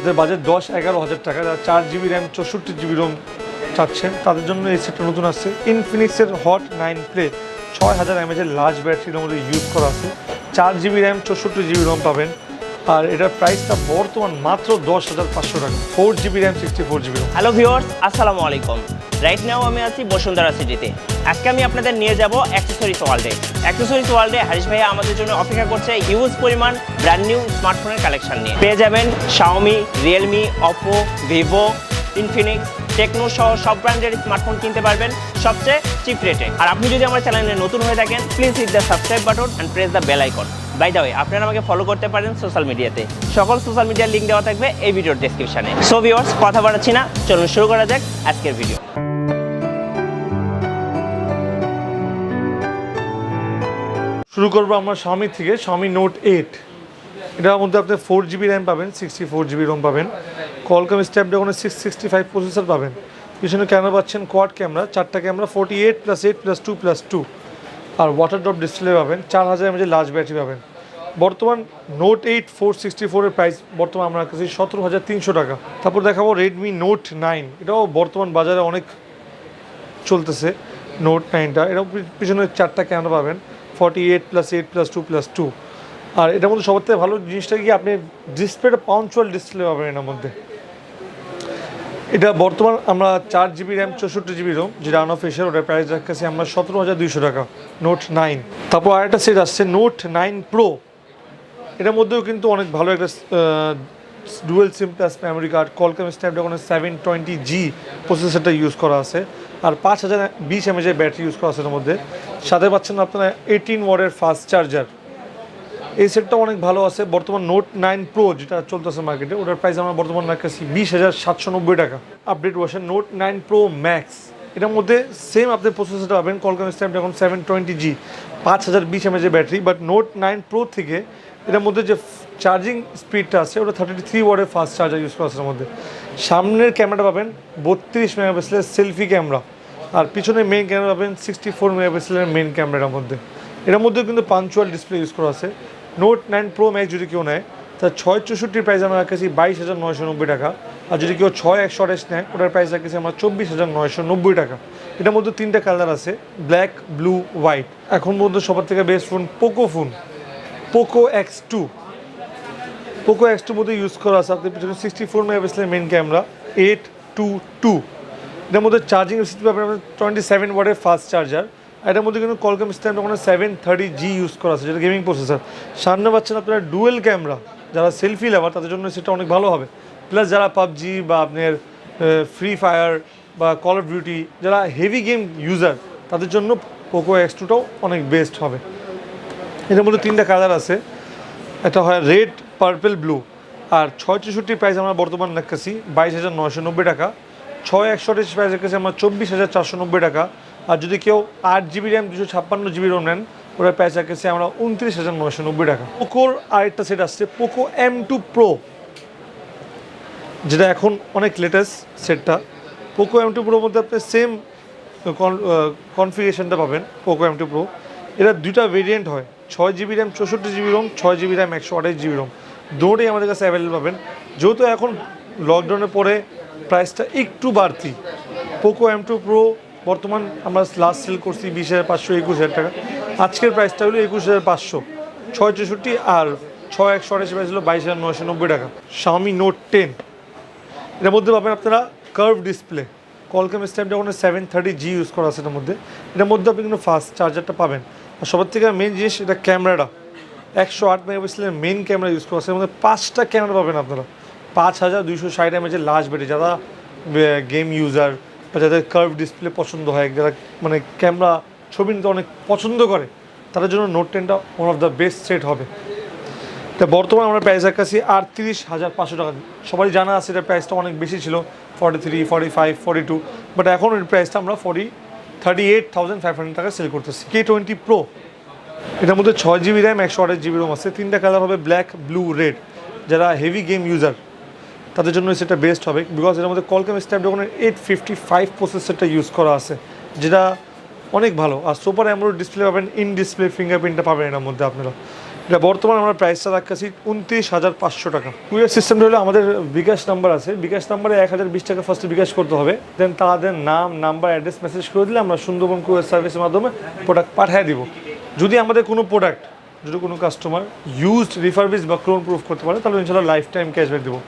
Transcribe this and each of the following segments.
যাদের বাজেট 10-11 হাজার টাকা, যারা 4 GB র্যাম 64 GB রোম চাচ্ছেন তাদের জন্য এই সেটটা নতুন আসছে। ইনফিনিক্সের হট 9 প্লে 6000 mAh লার্জ ব্যাটারির মধ্যে ইউজ করা আছে। 4 GB র্যাম 64 GB রোম পাবেন, আর এটার প্রাইসটা বর্তমান মাত্র 10,500 টাকা। 4 GB RAM 64 GB ROM. Hello viewers, আসসালামু আলাইকুম। রাইট নাও আমি আছি বসুন্ধরা সিটিতে। আজকে আমি আপনাদের নিয়ে যাব অ্যাক্সেসরিজ ওয়ার্ল্ডে। অ্যাক্সেসরিজ ওয়ার্ল্ডে হারিশ ভাইয়া আমাদের জন্য অপেক্ষা করছে হিউজ পরিমাণ ব্র্যান্ড নিউ স্মার্টফোনের কালেকশন নিয়ে। পেয়ে যাবেন Xiaomi, realme, Oppo, Vivo, Infinix, Tecno সহ সব ব্র্যান্ডের স্মার্টফোন কিনতে পারবেন সবচেয়ে চিপ রেটে। আর আপনি যদি আমার চ্যানেলে নতুন হয়ে থাকেন, please hit the subscribe button and press the bell icon. By the way, আপনারা আমাকে ফলো করতে পারেন সোশ্যাল মিডিয়াতে। সকল সোশ্যাল মিডিয়ার লিঙ্ক দেওয়া থাকবে এই ভিডিওর ডেসক্রিপশনে। সো ভিউয়ার্স, কথা বাড়াচ্ছি না, চলুন শুরু করা যাক আজকের ভিডিও। শুরু করবো আমরা শাওমি থেকে। শাওমি নোট 8, এটার মধ্যে আপনি 4 GB র্যাম পাবেন, 64 GB রোম পাবেন, কোয়ালকম স্ন্যাপড্রাগনের 665 প্রসেসর পাবেন। পিছনে ক্যামেরা পাচ্ছেন কোয়াড ক্যামেরা, 4টা ক্যামেরা 48+8+2+2, আর ওয়াটার ড্রপ ডিসপ্লে পাবেন। 4000 mAh লার্জ ব্যাটারি পাবেন। বর্তমান নোট 8 464 প্রাইস বর্তমান আমরা কাছে 17,300 টাকা। তারপর দেখাবো রেডমি নোট 9, এটাও বর্তমান বাজারে অনেক চলতেছে। নোট 9টা, এটাও পিছনে 4টা ক্যামেরা পাবেন, 48+8+2+2, আর এটার মধ্যে সবার থেকে ভালো জিনিসটা কি, আপনি ডিসপ্লেটা পাঞ্চুয়াল ডিসপ্লে পাবেন এটার মধ্যে। এটা বর্তমান আমরা 4 GB র্যাম 64 GB রোম, যেটা আনঅফিশিয়াল, ওটার প্রাইস রাখছি আমরা 17,200 টাকা। নোট 9। তারপর আরেকটা সেট আসছে নোট 9 প্রো, এটার মধ্যেও কিন্তু অনেক ভালো একটা dual sim plus memory card, Qualcomm স্ন্যাপড্রাগনের 720G প্রসেসরটা ইউজ করা আছে, আর 5020 mAh ব্যাটারি ইউজ করা আছে এর মধ্যে। সাথে পাচ্ছেন আপনারা 18 ওয়াটের ফাস্ট চার্জার। এই সেটটা অনেক ভালো আছে। বর্তমান নোট 9 প্রো যেটা চলতেছে মার্কেটে, ওটার প্রাইস আমরা বর্তমান রাখছি 20,790 টাকা। Update version note 9 pro max, এটার মধ্যে সেম আপনি প্রসেসরটা পাবেন, Qualcomm Snapdragon 720G, 5020 mAh battery. But note 9 pro থেকে এটার মধ্যে যে চার্জিং স্পিডটা আছে ওটা 33 ওয়াটের ফাস্ট চার্জার ইউজ করা আছে এর মধ্যে। সামনের ক্যামেরাটা পাবেন 32 মেগাপিক্সেলের সেলফি ক্যামেরা, আর পিছনে মেইন ক্যামেরা পাবেন 64 মেগাপিক্সেলের মেইন ক্যামেরার মধ্যে। এটার মধ্যেও কিন্তু পাঞ্চুয়াল ডিসপ্লে ইউজ করা আছে। নোট 9 প্রো ম্যাক্স যদি কেউ নেয় তার 664 প্রাইস আমরা রাখছি 22,990 টাকা, আর যদি কেউ 6/128 নেয় ওটার প্রাইস রাখছি আমরা 24,990 টাকা। এটার মধ্যে 3টা কালার আছে, ব্ল্যাক, ব্লু, হোয়াইট। এখন মধ্যে সবার থেকে best phone Poco phone, Poco X2। Poco X2 মধ্যে ইউজ করা আছে আপনার পিছনে 64 মেগাপিক্সেলের মেইন ক্যামেরা, 822। এটার মধ্যে চার্জিং স্পিড পাবেন 27 ওয়াটের ফাস্ট চার্জার। এটার মধ্যে কিন্তু কোয়ালকম স্ন্যাপড্রাগনের 730G ইউজ করা আছে, যেটা গেমিং প্রসেসর। সামনে পাচ্ছেন আপনারা ডুয়েল ক্যামেরা, যারা সেলফি লাভার তাদের জন্য সেটা অনেক ভালো হবে। প্লাস যারা পাবজি বা আপনার ফ্রি ফায়ার বা কল অফ ডিউটি, যারা হেভি গেম ইউজার তাদের জন্য পোকো X2টাও অনেক বেস্ট হবে। এটার মধ্যে 3টা কালার আছে, একটা হয় রেড, পার্পল, ব্লু। আর 664 প্রাইস আমরা বর্তমান রাখছি 22,990 টাকা। 6/128 প্রাইস রাখছি আমরা 24,490 টাকা। আর যদি কেউ 8 GB র্যাম 256 GB রোম নেন ওটার প্রাইস রাখছি আমরা 29,990 টাকা। পোকোর আরেকটা সেট আসছে পোকো M2 প্রো, যেটা এখন অনেক লেটেস্ট সেটটা। পোকো M2 প্রোর মধ্যে আপনি সেম কনফিগারেশনটা পাবেন পোকো M2 প্রো। এটা 2টা ভেরিয়েন্ট হয়, 6 GB RAM 64 GB ROM, 6 GB RAM 128 GB ROM, দুটোই আমাদের কাছে অ্যাভেলেবল পাবেন। যেহেতু এখন লকডাউনের পরে প্রাইসটা একটু বাড়তি, পোকো M2 প্রো বর্তমান আমরা লাস্ট সেল করছি 20,500 21,000 টাকা। আজকের প্রাইসটা হলো 21,500। 664 আর 6/128 প্রাইস হলো 22,990 টাকা। শাওমি নোট 10, এটার মধ্যে পাবেন আপনারা কার্ভ ডিসপ্লে, কোয়ালকম স্ন্যাপড্রাগনের 730G ইউজ করা আছে এটার মধ্যে। এটার মধ্যে আপনি কিন্তু ফাস্ট চার্জারটা পাবেন। আর সবার থেকে মেন জিনিস, এটা ক্যামেরাটা 108 মেগাপিক্সেলের মেইন ক্যামেরা ইউজ করা আছে। এর মধ্যে 5টা ক্যামেরা পাবেন আপনারা, 5260 mAh লার্জ ব্যাটারি। যারা গেম ইউজার বা যাদের কার্ভ ডিসপ্লে পছন্দ হয়, যারা মানে ক্যামেরা ছবি নিতে অনেক পছন্দ করে, তাদের জন্য নোট 10টা one of the best set হবে। তা বর্তমানে আমরা প্রাইস রাখছি 38,500 টাকা। সবাই জানা আছে এটার প্রাইসটা অনেক বেশি ছিল, 43, 45, 42, বাট এখন এর প্রাইসটা আমরা 38,500 টাকা সেল করতেছি। K20 প্রো, এটার মধ্যে 6 GB র্যাম 128 GB রোম আছে। 3টা কালার হবে, ব্ল্যাক, ব্লু, রেড। যারা হেভি গেম ইউজার তাদের জন্য সেটা বেস্ট হবে, বিকজ এর মধ্যে কোয়ালকম স্ন্যাপড্রাগনের 855 প্রসেসরটা ইউজ করা আছে, যেটা অনেক ভালো। আর সুপার অ্যামোলেড ডিসপ্লে পাবেন, ইন ডিসপ্লে ফিঙ্গারপ্রিন্টটা পাবেন এর মধ্যে আপনারা। এটা বর্তমানে আমরা প্রাইসটা রাখছি 29,500 টাকা। কুরিয়ার সিস্টেমটা হলো আমাদের বিকাশ নাম্বার আছে, বিকাশ নাম্বারে 1020 টাকা ফার্স্টে বিকাশ করতে হবে, দেন তাদের নাম নাম্বার অ্যাড্রেস মেসেজ করে দিলে আমরা সুন্দরবন কুরিয়ার সার্ভিসের মাধ্যমে প্রোডাক্ট পাঠিয়ে দিব। যদি আমাদের কোনো প্রোডাক্ট যদি কোনো কাস্টমার ইউজড রিফারবিশ বা ক্লোন প্রুফ করতে পারে তাহলে ইনশাল্লাহ লাইফ টাইম ক্যাশব্যাক দেবো।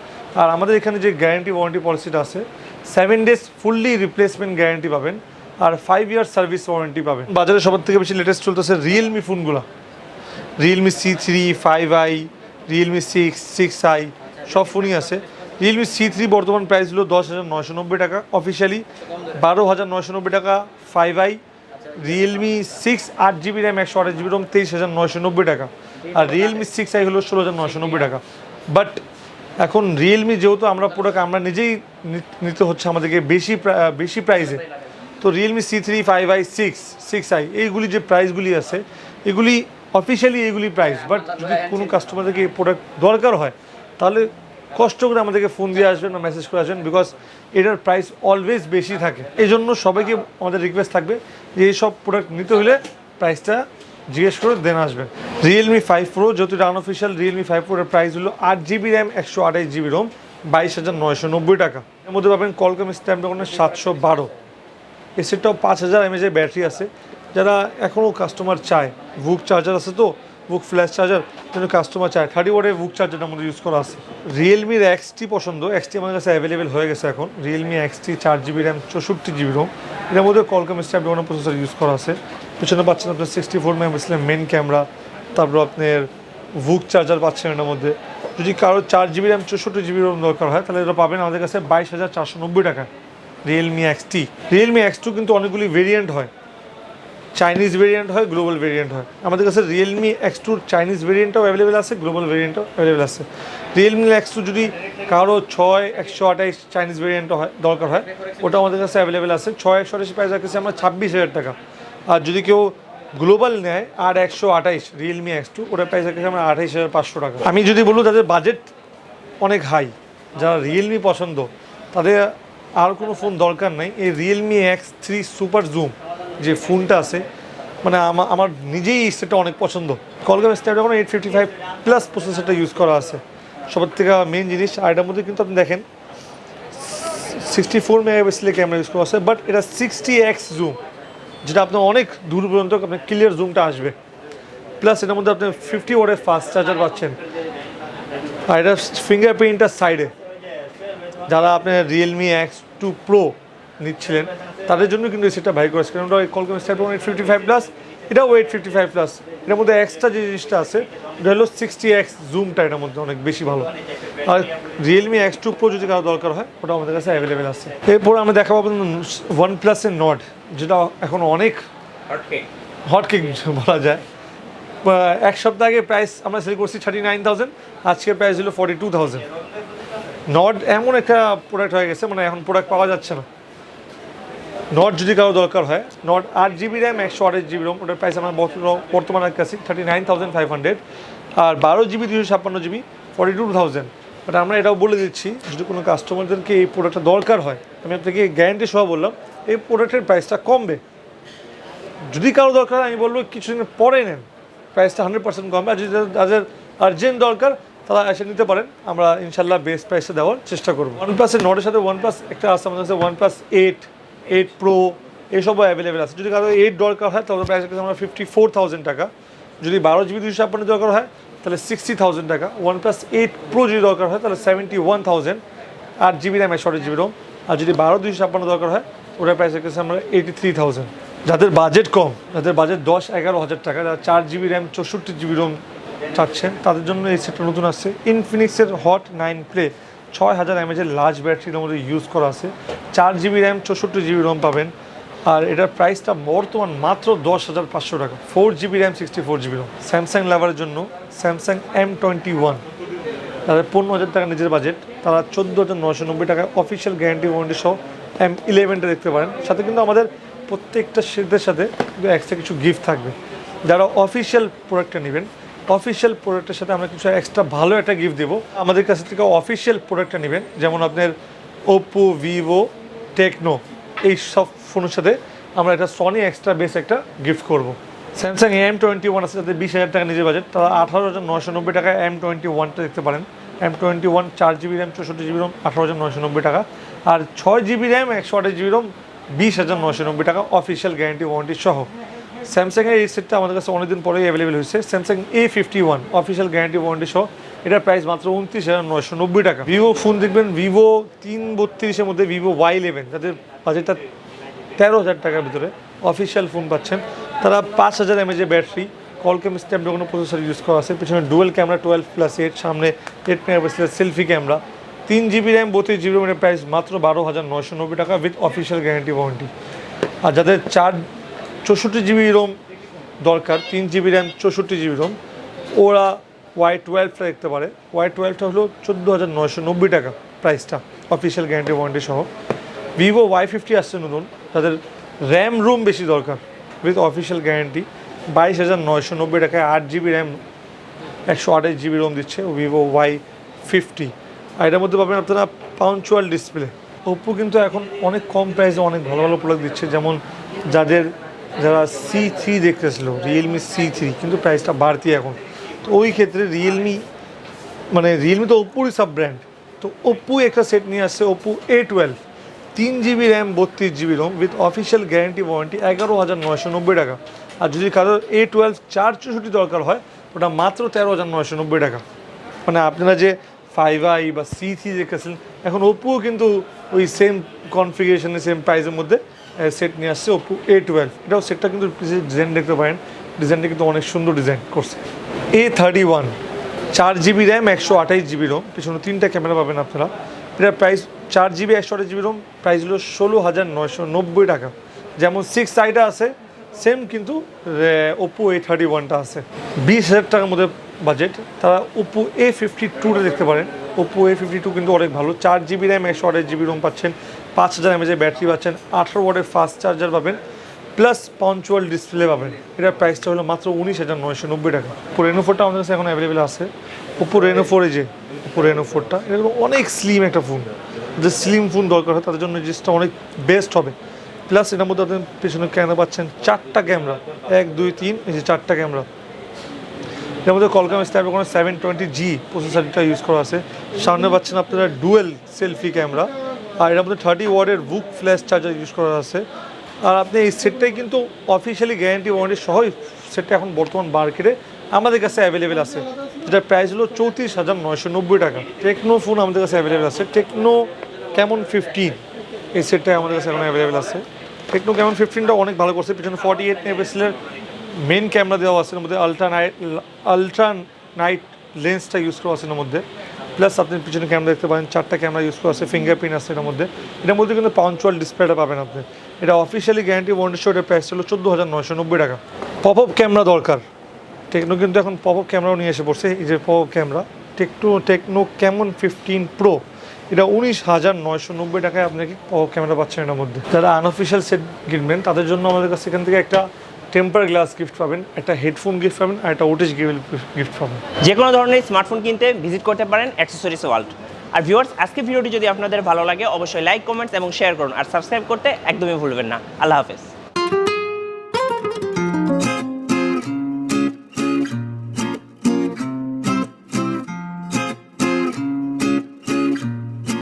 আর আমাদের এখানে যে গ্যারান্টি ওয়ারেন্টি পলিসিটা আছে 7 days ফুললি রিপ্লেসমেন্ট গ্যারান্টি পাবেন আর 5 years সার্ভিস ওয়ারেন্টি পাবেন। বাজারে সবার থেকে বেশি লেটেস্ট চলতেছে রিয়েলমি ফোনগুলো, Realme C3, 5i, Realme 6, 6i সব ফোনই আছে। রিয়েলমি C3 বর্তমান প্রাইস হলো 10,990 টাকা অফিসিয়ালি, 12,990 টাকা 5i, Realme 6 8GB RAM 128GB Rome 23,990 টাকা, আর রিয়েলমি 6i হলো 16,990 টাকা। বাট এখন রিয়েলমি যেহেতু আমরা প্রোডাক্ট আমরা নিজেই নিতে হচ্ছে আমাদেরকে বেশি প্রাইসে, তো রিয়েলমি C3, 5i, 6i এইগুলি যে প্রাইসগুলি আছে এগুলি অফিসিয়ালি এইগুলি প্রাইস। বাট যদি কোনো কাস্টমারদেরকে এই প্রোডাক্ট দরকার হয় তাহলে কষ্ট করে আমাদেরকে ফোন দিয়ে আসবেন বা মেসেজ করে আসবেন, বিকজ এটার প্রাইস অলওয়েজ বেশি থাকে। এই জন্য সবাইকে আমাদের রিকোয়েস্ট থাকবে যে এইসব প্রোডাক্ট নিতে হলে প্রাইসটা জিজ্ঞেস করে দেন আসবেন। রিয়েলমি 5 Pro যেহেতু এটা আনঅফিসিয়াল, রিয়েলমি 5 Pro এর প্রাইস হলো 8GB র্যাম 128GB রোম 22,990 টাকা। এর মধ্যে পাবেন কলকম স্ন্যাপড্রাগনের 712, এই সেটটাও 5000 mAh ব্যাটারি আছে। যারা এখনও কাস্টমার চায়, বুক চার্জার আছে তো, বুক ফ্ল্যাশ চার্জার যেন কাস্টমার চায় 30 ওয়াটের বুক চার্জারটা আমাদের ইউজ করা আছে। রিয়েলমির XT পছন্দ, XT আমাদের কাছে অ্যাভেলেবেল হয়ে গেছে এখন। Realme XT 4GB RAM 64GB Rome, এর মধ্যে কলকম স্ন্যাপড্রাগন প্রসেসর ইউজ করা আছে। পিছনে পাচ্ছেন আপনার 64 মেগাপিক্সেলের মেন ক্যামেরা, তারপর আপনার বুক চার্জার পাচ্ছেন এর মধ্যে। যদি কারো 4GB র্যাম 64GB রোম দরকার হয় তাহলে এটা পাবেন আমাদের কাছে 22,490 টাকা রিয়েলমি XT। রিয়েলমি X2 কিন্তু অনেকগুলি ভেরিয়েন্ট হয়, চাইনিজ ভেরিয়েন্ট হয়, গ্লোবাল ভেরিয়েন্ট হয়। আমাদের কাছে রিয়েলমি X2 চাইনিজ ভেরিয়েন্টটাও অ্যাভেলেবেল আছে, গ্লোবাল ভেরিয়েন্টও অ্যাভেলেবেল আছে। রিয়েলমি X2 যদি কারো 6 128 চাইনিজ ভেরিয়েন্ট হয় দরকার হয় ওটা আমাদের কাছে অ্যাভেলেবেল আছে। 6 128 প্রাইস রাখছি আমরা 26,000 টাকা। আর যদি কেউ গ্লোবাল নেয় আর 128 রিয়েলমি X2 ওটার প্রাইস রাখছি আমরা 28,500 টাকা। আমি যদি বলবো যাদের বাজেট অনেক হাই, যারা রিয়েলমি পছন্দ তাদের আর কোনো ফোন দরকার নেই, এই রিয়েলমি X3 সুপার জুম যে ফোনটা আছে মানে আমার নিজেই সেটা অনেক পছন্দ। কলকাম স্ন্যাপড্রাগন 855+ প্রসেসরটা ইউজ করা আছে সবার থেকে মেন জিনিস। আর এটার মধ্যে কিন্তু আপনি দেখেন 64 মেগাপিক্সেলের ক্যামেরা ইউজ করা আছে, বাট এটা 60x জুম, যেটা আপনার অনেক দূর পর্যন্ত আপনার ক্লিয়ার জুমটা আসবে। প্লাস এটার মধ্যে আপনি 50 ওয়াটের ফাস্ট চার্জার পাচ্ছেন। আর এটা ফিঙ্গারপ্রিন্টটার সাইডে যারা আপনার রিয়েলমি X2 Pro নিচ্ছিলেন তাদের জন্য কিন্তু সেটা ভাই করেছে, কারণ ওটা কলকাম স্ন্যাপড্রাগন 855+, এটাও 855+। এটার মধ্যে এক্সট্রা যে জিনিসটা আছে এটা হলো 60x জুমটা এটার মধ্যে অনেক বেশি ভালো। আর রিয়েলমি X2 Pro যদি কারো দরকার হয় ওটা আমাদের কাছে অ্যাভেলেবেল আছে। এরপর আমরা দেখাবো OnePlus-এর নড, যেটা এখন অনেক হটকেক বলা যায়। এক সপ্তাহ আগে প্রাইস আমরা সেল করছি 39,000, আজকের প্রাইস হলো 42,000। নড এমন একটা প্রোডাক্ট হয়ে গেছে মানে এখন প্রোডাক্ট পাওয়া যাচ্ছে না। নট যদি কারো দরকার হয়, not 8GB RAM 128GB ROM ওটার প্রাইস আমার বর্তমানে কাছে 39,500, আর 12GB 256GB 42,000। বাট আমরা এটাও বলে দিচ্ছি যদি কোনো কাস্টমারদেরকে এই প্রোডাক্টটা দরকার হয় আমি আপনাকে গ্যারান্টি সহ বললাম এই প্রোডাক্টের প্রাইসটা কমবে। যদি কারো দরকার হয় আমি বলবো কিছুদিন পরে নেন, প্রাইসটা 100% কমবে। আর যদি তাদের আর্জেন্ট দরকার তারা এসে নিতে পারেন, আমরা ইনশাল্লাহ বেস্ট প্রাইসে দেওয়ার চেষ্টা করবো। OnePlus-এর নটের সাথে OnePlus একটা আছে আমাদের কাছে OnePlus 8 Pro এইসবও অ্যাভেলেবেল আছে। যদি কারো 8 দরকার হয় তাহলে প্রাইস রাখছি আমরা 54,000 টাকা। যদি 12GB 256 দরকার হয় তাহলে 60,000 টাকা। OnePlus 8 Pro যদি দরকার হয় তাহলে 71,000, 8GB র্যাম 128GB রোম। আর যদি 12/256 দরকার হয় ওটার প্রাইস রাখছি আমরা 83,000। যাদের বাজেট কম, যাদের বাজেট 10-11 হাজার টাকা, যারা 4GB র্যাম 64GB রোম চাচ্ছেন তাদের জন্য এই সেটটা নতুন আসছে। ইনফিনিক্সের হট 9 Play 6000 mAh লার্জ ব্যাটারির মধ্যে ইউজ করা আছে। 4GB র্যাম 64GB রোম পাবেন। আর এটার প্রাইসটা বর্তমান মাত্র 10,500 টাকা। 4GB RAM 64GB Rome. Samsung লাভারের জন্য স্যামসাং M21, তাদের 15,000 টাকা নিজের বাজেট, তারা 14,990 টাকায় অফিসিয়াল গ্যারান্টি ওয়ারেন্টি সহ M11টা দেখতে পারেন। সাথে কিন্তু আমাদের প্রত্যেকটা সেটের সাথে কিন্তু এক্সট্রা কিছু গিফট থাকবে। যারা অফিসিয়াল প্রোডাক্টটা নেবেন অফিসিয়াল প্রোডাক্টের সাথে আমরা কিছু এক্সট্রা ভালো একটা গিফট দেবো। আমাদের কাছ থেকে অফিসিয়াল প্রোডাক্টটা নেবেন, যেমন আপনার ওপো, ভিভো, টেকনো এই সব ফোনের সাথে আমরা একটা সনি এক্সট্রা বেস একটা গিফট করব। স্যামসাং M21 আছে, যাদের 20,000 টাকা নিজের বাজেট, তারা 18,990 টাকায় M21টা দেখতে পারেন। M21 4GB RAM 64GB Rome 18,990 টাকা, আর 6GB র্যাম 128GB রোম 20,990 টাকা অফিসিয়াল গ্যারান্টি ওয়ারেন্টি সহ। স্যামসাংয়ের এই সেটটা আমাদের কাছে অনেকদিন পরেই অ্যাভেলেবেল হয়েছে, Samsung A51 official guarantee warranty সহ। এটার প্রাইস মাত্র 29,990 টাকা। ভিভো ফোন দেখবেন, ভিভো 332-এর মধ্যে ভিভো Y11, যাদের বাজেটটা 13,000 টাকার ভিতরে অফিসিয়াল ফোন পাচ্ছেন, তারা 5,000 mAh battery, কলকাম Snapdragon processor use করা আছে, পিছনে ডুয়েল ক্যামেরা 12+8, সামনে 8 মেগাপিক্সেলের selfie camera, 3GB RAM 32GB রোমের প্রাইস মাত্র 12,990 টাকা উইথ অফিসিয়াল গ্যারান্টি ওয়ারেন্টি। আর যাদের 64GB রোম দরকার, 3GB র্যাম 64GB রোম, ওরা Y12টা দেখতে পারে। Y12টা হলো 14,990 টাকা প্রাইসটা অফিসিয়াল গ্যারান্টি ওয়ারেন্টি সহ। ভিভো Y50 আসছে নতুন, তাদের র্যাম রুম বেশি দরকার উইথ অফিসিয়াল গ্যারান্টি, 22,990 টাকায় 8GB র্যাম 128GB রোম দিচ্ছে ভিভো Y50। আর এটার মধ্যে পাবেন আপনারা পাঞ্চুয়াল ডিসপ্লে। ওপ্পো কিন্তু এখন অনেক কম প্রাইসে অনেক ভালো ভালো প্রোডাক্ট দিচ্ছে, যেমন যারা C3 দেখতেছিল, রিয়েলমি C3, কিন্তু প্রাইসটা বাড়তি এখন। তো ওই ক্ষেত্রে রিয়েলমি তো ওপ্পোরই সাব ব্র্যান্ড, তো ওপ্পো একটা সেট নিয়ে আসছে, Oppo A12 3GB RAM 32GB ROM with official guarantee warranty 11,990 টাকা। আর যদি কারোর A12 464 দরকার হয়, ওটা মাত্র 13,990 টাকা। মানে আপনারা যে 5i বা C3 দেখেছিলেন, এখন ওপ্পো কিন্তু ওই সেম কনফিগারেশনে সেম প্রাইসের মধ্যে সেট নিয়ে আসছে ওপ্পো A12। এটাও সেটটা কিন্তু ডিজাইন দেখতে পারেন, ডিজাইনটা কিন্তু অনেক সুন্দর ডিজাইন করছে। A31 4GB RAM 128GB Rome, পিছনে 3টা ক্যামেরা পাবেন আপনারা। এটার price 4GB 128GB Rome price হলো 16,990 টাকা। যেমন 6i-টা আছে সেম, কিন্তু ওপ্পো A31টা আছে। 20,000 টাকার মধ্যে বাজেট, তারা ওপ্পো A52টা দেখতে পারেন। ওপ্পো A52 কিন্তু অনেক ভালো, 4GB র্যাম 128GB রোম পাচ্ছেন, 5,000 mAh ব্যাটারি পাচ্ছেন, 18 ওয়াটের ফাস্ট চার্জার পাবেন, প্লাস পাঞ্চুয়াল ডিসপ্লে পাবেন। এটার প্রাইসটা হলো মাত্র 19,990 টাকা। ওপো রেনো 4টা আমাদের কাছে এখন অ্যাভেলেবেল আছে। ওপো রেনো 4, এই যে ওপো রেনো 4টা, এটা অনেক স্লিম একটা ফোন, যে স্লিম ফোন দরকার হয় তাদের জন্য এই জিনিসটা অনেক বেস্ট হবে। প্লাস এটার মধ্যে আপনার পেছনে ক্যামেরা পাচ্ছেন 4টা ক্যামেরা, 1 2 3, এই যে 4টা ক্যামেরা। এর মধ্যে কলকাম স্ন্যাপড্রাগন 720G প্রসেসরটা ইউজ করা আছে, সামনে পাচ্ছেন আপনারা ডুয়েল সেলফি ক্যামেরা, আর এর মধ্যে 30 ওয়াটের বুক ফ্ল্যাশ চার্জার ইউজ করা আছে। আর আপনি এই সেটটাই কিন্তু অফিসিয়ালি গ্যারান্টি ওয়ারেন্টি সহ সেটটা এখন বর্তমান মার্কেটে আমাদের কাছে অ্যাভেলেবেল আছে, যেটার প্রাইস হলো 34,990 টাকা। টেকনো ফোন আমাদের কাছে অ্যাভেলেবেল আছে, টেকনো ক্যামন 15, এই সেটটাই আমাদের কাছে এখন অ্যাভেলেবেল আছে। টেকনো ক্যামন 15টা অনেক ভালো করছে, পিছনে 48 মেগাপিক্সেলের মেন ক্যামেরা দেওয়া আছে, এর মধ্যে আলট্রা নাইট লেন্সটা ইউজ করা আছে এর মধ্যে। প্লাস আপনি পিছনে ক্যামেরা দেখতে পারেন, 4টা ক্যামেরা ইউজ করা আছে, ফিঙ্গারপ্রিন্ট আছে এটার মধ্যে। এটার মধ্যে কিন্তু পাঞ্চুয়াল ডিসপ্লেটা পাবেন আপনি। এটা অফিসিয়ালি গ্যারান্টি ওয়ারেন্টি সহ এটার প্রাইস হলো 14,990 টাকা। পপ আপ ক্যামেরা দরকার, টেকনো কিন্তু এখন পপ আপ ক্যামেরাও নিয়ে এসে পড়ছে। এই যে pop up camera techno Camon 15 pro, এটা 19,990 টাকায় আপনাকে পপ আপ ক্যামেরা পাচ্ছেন এটার মধ্যে। যারা আনঅফিসিয়াল সেট কিনবেন তাদের জন্য আমাদের কাছে এখান থেকে একটা টেম্পার গ্লাস গিফট পাবেন, একটা হেডফোন গিফট পাবেন, আর একটা ওটিজি গিফট পাবেন। যে কোনো ধরনের স্মার্টফোন কিনতে ভিজিট করতে পারেন অ্যাক্সেসরিজ ওয়ার্ল্ড। আর ভিউয়ার্স, আজকে ভিডিওটি যদি আপনাদের ভালো লাগে অবশ্যই লাইক, কমেন্টস এবং শেয়ার করুন, আর সাবস্ক্রাইব করতে একদমই ভুলবেন না। আল্লাহ হাফেজ।